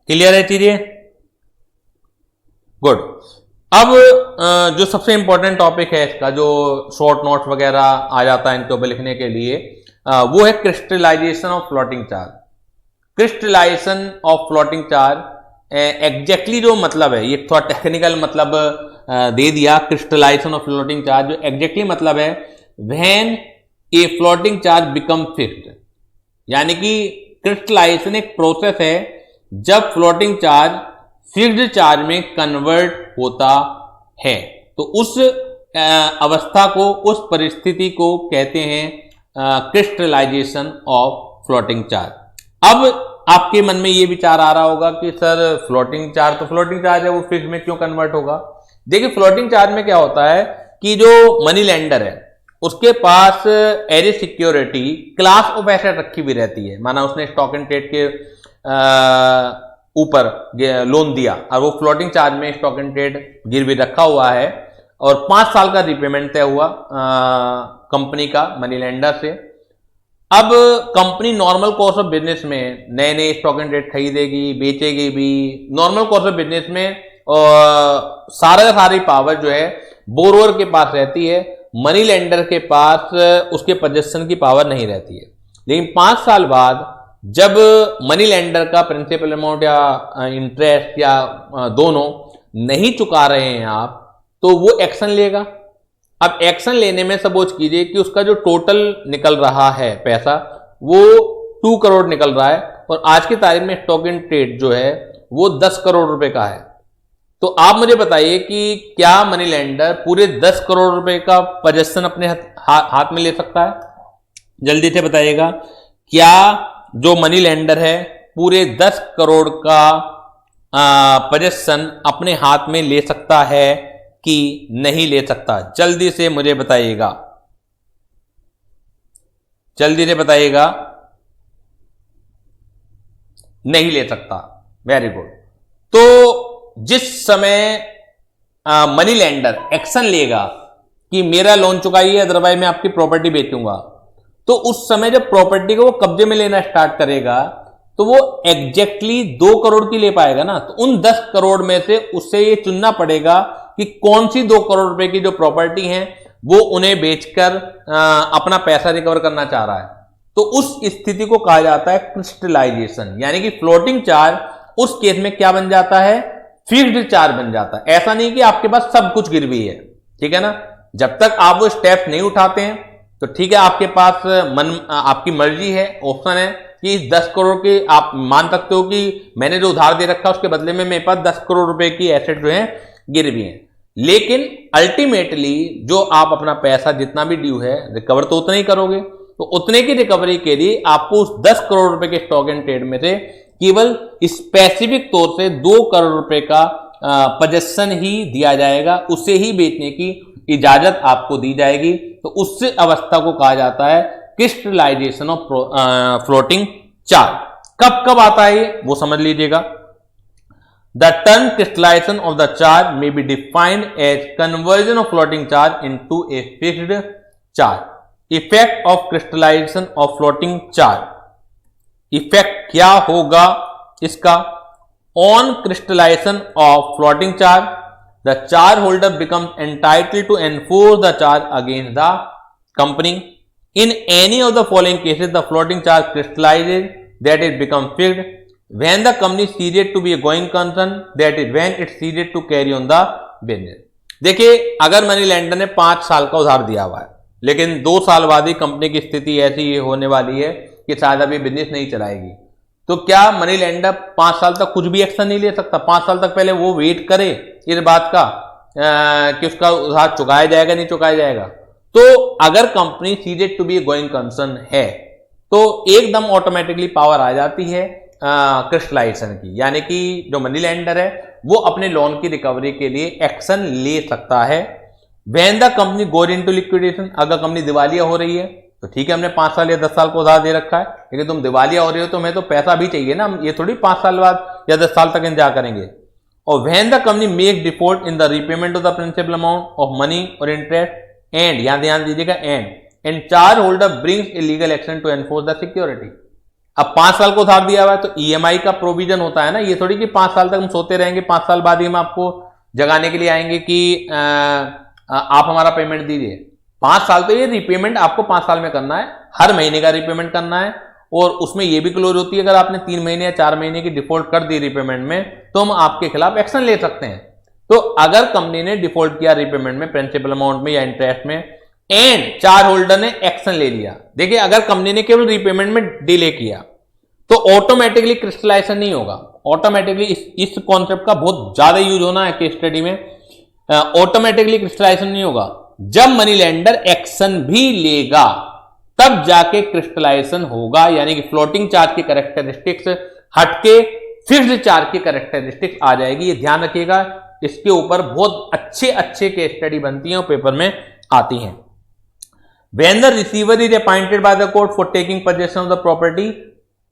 क्लियर है चीजें? गुड। अब जो सबसे इंपॉर्टेंट टॉपिक है इसका, जो शॉर्ट नोट्स वगैरह आ जाता है इनके ऊपर लिखने के लिए, वो है crystallization of floating charge. Crystallization of floating charge exactly जो मतलब है, ये थोड़ा टेक्निकल मतलब दे दिया। क्रिस्टलाइजेशन ऑफ फ्लोटिंग चार्ज जो एग्जैक्टली मतलब है when a floating charge become fixed, यानी कि क्रिस्टलाइजेशन एक प्रोसेस है जब फ्लोटिंग चार्ज फिक्स्ड चार्ज में कन्वर्ट होता है। तो उस अवस्था को, उस परिस्थिति को कहते हैं क्रिस्टलाइजेशन ऑफ फ्लोटिंग चार्ज। अब आपके मन में ये विचार आ रहा होगा कि सर फ्लोटिंग चार्ज तो फ्लोटिंग चार्ज है, वो फिक्स में क्यों कन्वर्ट होगा? देखिए फ्लोटिंग चार्ज में क्या होता है कि जो मनी लेंडर है उसके पास as a security class of asset रखी हुई रहती है। माना उसने स्टॉक एंड ट्रेड के ऊपर लोन दिया और वो फ्लोटिंग चार्ज में स्टॉक एंड ट्रेड गिरवी रखा हुआ है, और 5 साल का रिपेमेंट तय हुआ कंपनी का मनी लेंडर से। अब company normal course of business में नए नए स्टॉक एंड ट्रेड खरीदेगी, बेचेगी भी। नॉर्मल कोर्स ऑफ बिजनेस में सारी पावर जो है बोरोअर के पास रहती है, मनी लेंडर के पास उसके पोजेशन की पावर नहीं रहती है। लेकिन 5 साल बाद जब मनी लेंडर का प्रिंसिपल अमाउंट या इंटरेस्ट या दोनों नहीं चुका रहे हैं आप, तो वो एक्शन लेगा। अब एक्शन लेने में सपोज कीजिए कि उसका जो टोटल निकल रहा है पैसा वो 2 करोड़ निकल रहा है और आज की तारीख में स्टॉक इन ट्रेड जो है वो 10 करोड़ रुपए का है। तो आप मुझे बताइए कि क्या मनी लेंडर पूरे 10 करोड़ रुपए का पोजीशन अपने हाथ में ले सकता है? जल्दी से बताइएगा, क्या जो मनी लेंडर है पूरे 10 करोड़ का पोजीशन अपने हाथ में ले सकता है कि नहीं ले सकता? जल्दी से मुझे बताइएगा, जल्दी से बताइएगा। नहीं ले सकता, वेरी गुड। तो जिस समय मनी लेंडर एक्शन लेगा कि मेरा लोन चुकाइए अदरवाइज मैं आपकी प्रॉपर्टी बेचूंगा, तो उस समय जब प्रॉपर्टी को वो कब्जे में लेना स्टार्ट करेगा तो वो एग्जैक्टली 2 करोड़ की ले पाएगा ना। तो उन 10 करोड़ में से उससे ये चुनना पड़ेगा कि कौन सी 2 करोड़ रुपए की जो प्रॉपर्टी है वो उन्हें बेचकर अपना पैसा रिकवर करना चाह रहा है। तो उस स्थिति को कहा जाता है क्रिस्टलाइजेशन, यानी कि फ्लोटिंग चार्ज उस केस में क्या बन जाता है? फिक्स्ड चार्ज बन जाता है। ऐसा नहीं कि आपके पास सब कुछ गिरवी है, ठीक है ना। जब तक आप वो स्टेप नहीं उठाते हैं तो ठीक है, आपके पास आपकी मर्जी है, ऑप्शन है कि इस 10 करोड़ के आप मान सकते हो कि मैंने जो उधार दे रखा है उसके बदले में मेरे पास 10 करोड़ रुपए की एसेट जो है गिरवी है। लेकिन अल्टीमेटली जो आप अपना पैसा जितना भी ड्यू है रिकवर तो उतना ही करोगे। तो उतने की रिकवरी के लिए आपको उस 10 करोड़ रुपए के स्टॉक एंड ट्रेड में से केवल स्पेसिफिक तौर से 2 करोड़ रुपए का पोजीशन ही दिया जाएगा, उसे ही बेचने की इजाजत आपको दी जाएगी। तो उस अवस्था को कहा जाता है क्रिस्टलाइजेशन ऑफ फ्लोटिंग चार्ज। कब कब आता है ये वो समझ लीजिएगा। The term crystallization of the charge may be defined as conversion of floating charge into a fixed charge. Effect of crystallization of floating charge, effect क्या होगा इसका? On crystallization of floating charge the charge holder becomes entitled to enforce the charge against the company. In any of the following cases the floating charge crystallizes, that is become fixed when the company ceases to be a going concern, that is when it ceases to carry on the business। देखिए, अगर money lender ने 5 साल का उधार दिया हुआ है लेकिन 2 साल बाद ही कंपनी की स्थिति ऐसी होने वाली है कि शायद अभी बिजनेस नहीं चलाएगी, तो क्या मनी लेंडर 5 साल तक कुछ भी एक्शन नहीं ले सकता? 5 साल तक पहले वो वेट करे इस बात का कि उसका उधार चुकाया जाएगा नहीं चुकाया जाएगा। तो अगर company ceased to be going concern है तो एकदम ऑटोमेटिकली पावर आ जाती है क्रिस्टलाइजेशन की, यानी कि जो मनी लेंडर है वो अपने लोन की रिकवरी के लिए एक्शन ले सकता है। When the company goes into liquidation, अगर कंपनी दिवालिया हो रही है तो ठीक है, हमने 5 साल या 10 साल को उधार दे रखा है, लेकिन तुम दिवालिया हो रही हो तो हमें तो पैसा भी चाहिए ना, हम ये थोड़ी 5 साल बाद या 10 साल तक इंतजार करेंगे। और when the company make default in the repayment of the principal amount of money और इंटरेस्ट एंड, यहां ध्यान दीजिएगा, and charge holder brings a legal action to enforce the security. अब 5 साल को उधार दिया हुआ है तो ईएमआई का प्रोविजन होता है ना, ये थोड़ी कि 5 साल तक हम सोते रहेंगे, 5 साल बाद ही हम आपको जगाने के लिए आएंगे कि आप हमारा पेमेंट दीजिए। 5 साल तो ये रिपेमेंट आपको 5 साल में करना है, हर महीने का रिपेमेंट करना है। और उसमें ये भी क्लोज होती है अगर आपने 3 महीने या 4 महीने की डिफॉल्ट कर दी रिपेमेंट में तो हम आपके खिलाफ एक्शन ले सकते हैं। तो अगर कंपनी ने डिफॉल्ट किया रिपेमेंट में, प्रिंसिपल अमाउंट में या इंटरेस्ट में, एंड चार्ज होल्डर ने एक्शन ले लिया, देखिए अगर कंपनी ने केवल रिपेमेंट में डिले किया तो ऑटोमेटिकली क्रिस्टलाइजेशन नहीं होगा। ऑटोमेटिकली इस कॉन्सेप्ट का बहुत ज्यादा यूज होना है केस स्टडी में। ऑटोमेटिकली क्रिस्टलाइजेशन नहीं होगा, जब मनी लेंडर एक्शन भी लेगा तब जाके क्रिस्टलाइजेशन होगा, यानी कि फ्लोटिंग चार्ज की कैरेक्टरिस्टिक्स हटके फिक्स्ड चार्ज की कैरेक्टरिस्टिक्स आ जाएगी। ये ध्यान रखिएगा, इसके ऊपर बहुत अच्छे केस स्टडी बनती हैं और पेपर में आती हैं। When the receiver is appointed by the court for taking possession of the property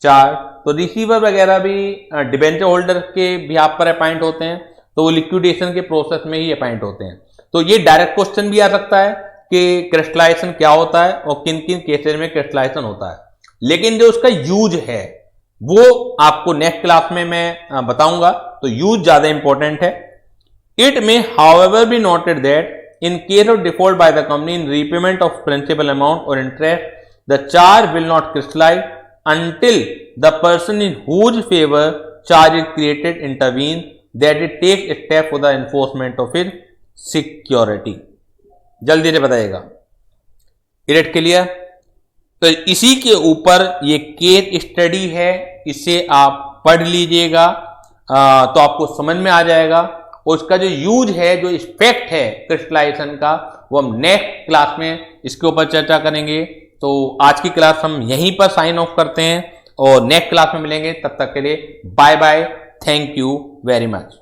charge, तो रिसीवर वगैरह भी डिबेंचर होल्डर के बिहाफ पर अपॉइंट होते हैं, तो वो लिक्विडेशन के प्रोसेस में ही अपॉइंट होते हैं। तो ये डायरेक्ट क्वेश्चन भी आ सकता है कि क्रिस्टलाइजेशन क्या होता है और किन किन केसेस में क्रिस्टलाइजेशन होता है, लेकिन जो उसका यूज है वो आपको नेक्स्ट क्लास में मैं बताऊंगा, तो यूज ज्यादा इंपॉर्टेंट है। It may however be noted that in case of default by the company in repayment of principal amount or interest, the charge will not crystallize until the person in whose favor charge is created intervenes, that it takes a step for the enforcement of its security। जल्दी से बताइएगा, it clear? तो इसी के ऊपर ये case study है, इसे आप पढ़ लीजिएगा तो आपको समझ में आ जाएगा। उसका जो यूज है, जो इफेक्ट है क्रिस्टलाइजेशन का, वो हम नेक्स्ट क्लास में इसके ऊपर चर्चा करेंगे। तो आज की क्लास हम यहीं पर साइन ऑफ करते हैं और नेक्स्ट क्लास में मिलेंगे। तब तक के लिए bye bye, thank you very much.